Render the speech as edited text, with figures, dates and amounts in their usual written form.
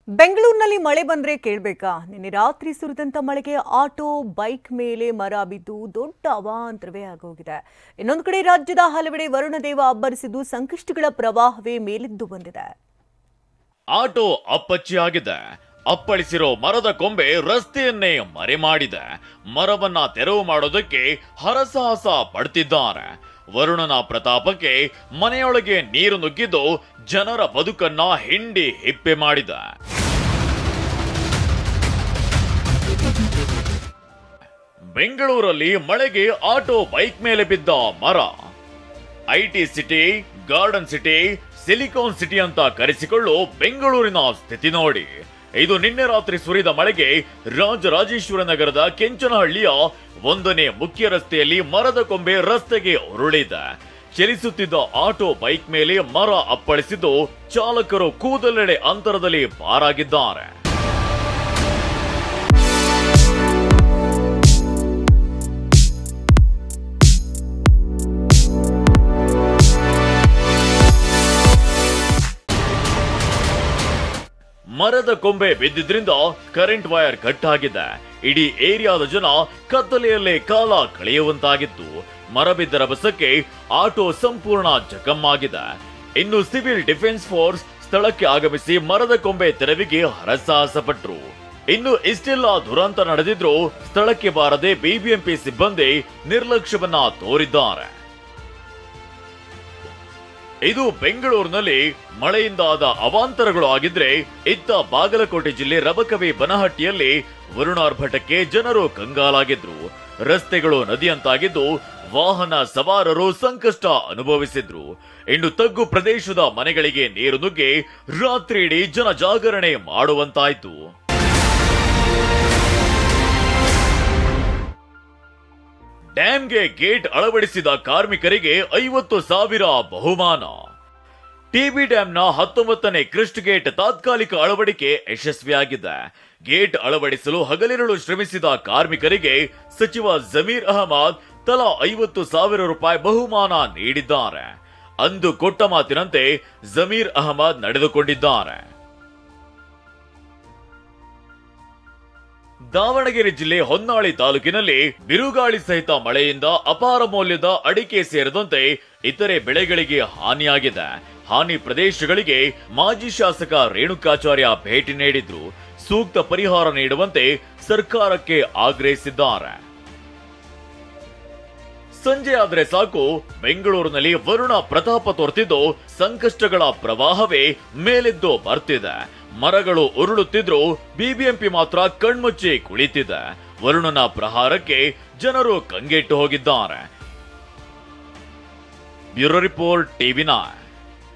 ಬೆಂಗಳೂರಿನಲ್ಲಿ ಮಳೆ ಬಂದ್ರೆ ಕೇಳಬೇಕಾ? ನಿನ್ನೆ ರಾತ್ರಿ ಸುರಿದಂತ ಮಳೆಗೆ ಆಟೋ ಬೈಕ್ ಮೇಲೆ ಮರ ಬಿದ್ದು ದೊಡ್ಡ ಅವಾಂತರವೇ ಆಗೋಗಿದೆ. ಇನ್ನೊಂದು ಕಡೆ ರಾಜ್ಯದ ಹಲವೆಡೆ ವರುಣದೇವ ಅಬ್ಬರಿಸಿದ್ದು ಸಂಕಷ್ಟಗಳ ಪ್ರವಾಹವೇ ಮೇಲೆದ್ದು ಬಂದಿದೆ. ಆಟೋ ಅಪ್ಪಚ್ಚಿಯಾಗಿದೆ. ಅಪ್ಪಳಿಸಿರೋ ಮರದ ಕೊಂಬೆ ರಸ್ತೆಯನ್ನೇ ಮರೆ ಮಾಡಿದೆ. ಮರವನ್ನ ತೆರವು ಮಾಡೋದಕ್ಕೆ ಹರಸಾಹಸ ಪಡ್ತಿದ್ದಾರೆ. ವರುಣನ ಪ್ರತಾಪಕ್ಕೆ ಮನೆಯೊಳಗೆ ನೀರು ನುಗ್ಗಿದ್ದು ಜನರ ಬದುಕನ್ನ ಹಿಂಡಿ ಹಿಪ್ಪೆ ಮಾಡಿದೆ. ಬೆಂಗಳೂರಲ್ಲಿ ಮಳೆಗೆ ಆಟೋ ಬೈಕ್ ಮೇಲೆ ಬಿದ್ದ ಮರ. IT city, garden city, silicon city ಅಂತ ಕರೆಸಿಕೊಳ್ಳೋ ಬೆಂಗಳೂರಿನ ಸ್ಥಿತಿ ನೋಡಿ. ಇದು ನಿನ್ನೆ ರಾತ್ರಿ ಸುರಿದ ಮಳೆಗೆ ರಾಜರಾಜೇಶ್ವರ ನಗರದ ಕೆಂಚನಹಳ್ಳಿಯ 1ನೇ ಮುಖ್ಯ ರಸ್ತೆಯಲ್ಲಿ ಮರದ ಕೊಂಬೆ ರಸ್ತೆಗೆ ಉರುಳಿದೆ. ಚಲಿಸುತ್ತಿದ್ದ ಆಟೋ ಬೈಕ್ ಮೇಲೆ ಮರ ಅಪ್ಪಳಿಸಿದ್ದು ಚಾಲಕರು ಕೂದಲೆಡೆ ಅಂತರದಲ್ಲಿ ಪಾರಾಗಿದ್ದಾರೆ. ಮರದ ಕೊಂಬೆ ಬಿದ್ದಿದ್ರಿಂದ ಕರೆಂಟ್ ವೈರ್ ಕಟ್ ಆಗಿದೆ. ಇಡೀ ಏರಿಯಾದ ಜನ ಕತ್ತಲೆಯಲ್ಲೇ ಕಾಲ ಕಳೆಯುವಂತಾಗಿತ್ತು. ಮರ ಬಿದ್ದ ರಭಸಕ್ಕೆ ಆಟೋ ಸಂಪೂರ್ಣ ಜಖಮ್ಮಾಗಿದೆ. ಇನ್ನು ಸಿವಿಲ್ ಡಿಫೆನ್ಸ್ ಫೋರ್ಸ್ ಸ್ಥಳಕ್ಕೆ ಆಗಮಿಸಿ ಮರದ ಕೊಂಬೆ ತೆರವಿಗೆ ಹರಸಾಹಸ ಪಟ್ರು. ಇನ್ನು ಇಷ್ಟೆಲ್ಲ ದುರಂತ ನಡೆದಿದ್ರು ಸ್ಥಳಕ್ಕೆ ಬಾರದೆ ಬಿಬಿಎಂಪಿ ಸಿಬ್ಬಂದಿ ನಿರ್ಲಕ್ಷ್ಯವನ್ನ ತೋರಿದ್ದಾರೆ. ಇದು ಬೆಂಗಳೂರಿನಲ್ಲಿ ಮಳೆಯಿಂದಾದ ಅವಾಂತರಗಳು ಆಗಿದ್ರೆ, ಇತ್ತ ಬಾಗಲಕೋಟೆ ಜಿಲ್ಲೆ ರಬಕವಿ ಬನಹಟ್ಟಿಯಲ್ಲಿ ವರುಣಾರ್ಭಟಕ್ಕೆ ಜನರು ಕಂಗಾಲಾಗಿದ್ರು. ರಸ್ತೆಗಳು ನದಿಯಂತಾಗಿದ್ದು ವಾಹನ ಸವಾರರು ಸಂಕಷ್ಟ ಅನುಭವಿಸಿದ್ರು. ಇನ್ನು ತಗ್ಗು ಪ್ರದೇಶದ ಮನೆಗಳಿಗೆ ನೀರು ನುಗ್ಗಿ ರಾತ್ರಿ ಇಡೀ ಜನ ಜಾಗರಣೆ ಮಾಡುವಂತಾಯ್ತು. ಡ್ಯಾಂಗೆ ಗೇಟ್ ಅಳವಡಿಸಿದ ಕಾರ್ಮಿಕರಿಗೆ 50,000 ಬಹುಮಾನ. ಟಿಬಿ ಡ್ಯಾಂನ 19ನೇ ಕ್ರಿಸ್ಟ್ ಗೇಟ್ ತಾತ್ಕಾಲಿಕ ಅಳವಡಿಕೆ ಯಶಸ್ವಿಯಾಗಿದೆ. ಗೇಟ್ ಅಳವಡಿಸಲು ಹಗಲಿರುಳು ಶ್ರಮಿಸಿದ ಕಾರ್ಮಿಕರಿಗೆ ಸಚಿವ ಜಮೀರ್ ಅಹಮದ್ ತಲಾ 50,000 ರೂಪಾಯಿ ಬಹುಮಾನ ನೀಡಿದ್ದಾರೆ. ಅಂದು ಕೊಟ್ಟ ಮಾತಿನಂತೆ ಜಮೀರ್ ಅಹಮದ್ ನಡೆದುಕೊಂಡಿದ್ದಾರೆ. ದಾವಣಗೆರೆ ಜಿಲ್ಲೆ ಹೊನ್ನಾಳಿ ತಾಲೂಕಿನಲ್ಲಿ ಬಿರುಗಾಳಿ ಸಹಿತ ಮಳೆಯಿಂದ ಅಪಾರ ಮೌಲ್ಯದ ಅಡಿಕೆ ಸೇರಿದಂತೆ ಇತರೆ ಬೆಳೆಗಳಿಗೆ ಹಾನಿಯಾಗಿದೆ. ಹಾನಿ ಪ್ರದೇಶಗಳಿಗೆ ಮಾಜಿ ಶಾಸಕ ರೇಣುಕಾಚಾರ್ಯ ಭೇಟಿ ನೀಡಿದ್ರು. ಸೂಕ್ತ ಪರಿಹಾರ ನೀಡುವಂತೆ ಸರ್ಕಾರಕ್ಕೆ ಆಗ್ರಹಿಸಿದ್ದಾರೆ. ಸಂಜೆ ಆದ್ರೆ ಸಾಕು ಬೆಂಗಳೂರಿನಲ್ಲಿ ವರುಣ ಪ್ರತಾಪ ತೋರ್ತಿದ್ದು ಸಂಕಷ್ಟಗಳ ಪ್ರವಾಹವೇ ಮೇಲೆದ್ದು ಬರ್ತಿದೆ. ಮರಗಳು ಉರುಳುತ್ತಿದ್ರು ಬಿಬಿಎಂಪಿ ಮಾತ್ರ ಕಣ್ಮುಚ್ಚಿ ಕುಳಿತಿದೆ. ವರುಣನ ಪ್ರಹಾರಕ್ಕೆ ಜನರು ಕಂಗೆಟ್ಟು ಹೋಗಿದ್ದಾರೆ. Bureau report ಟಿವಿ9.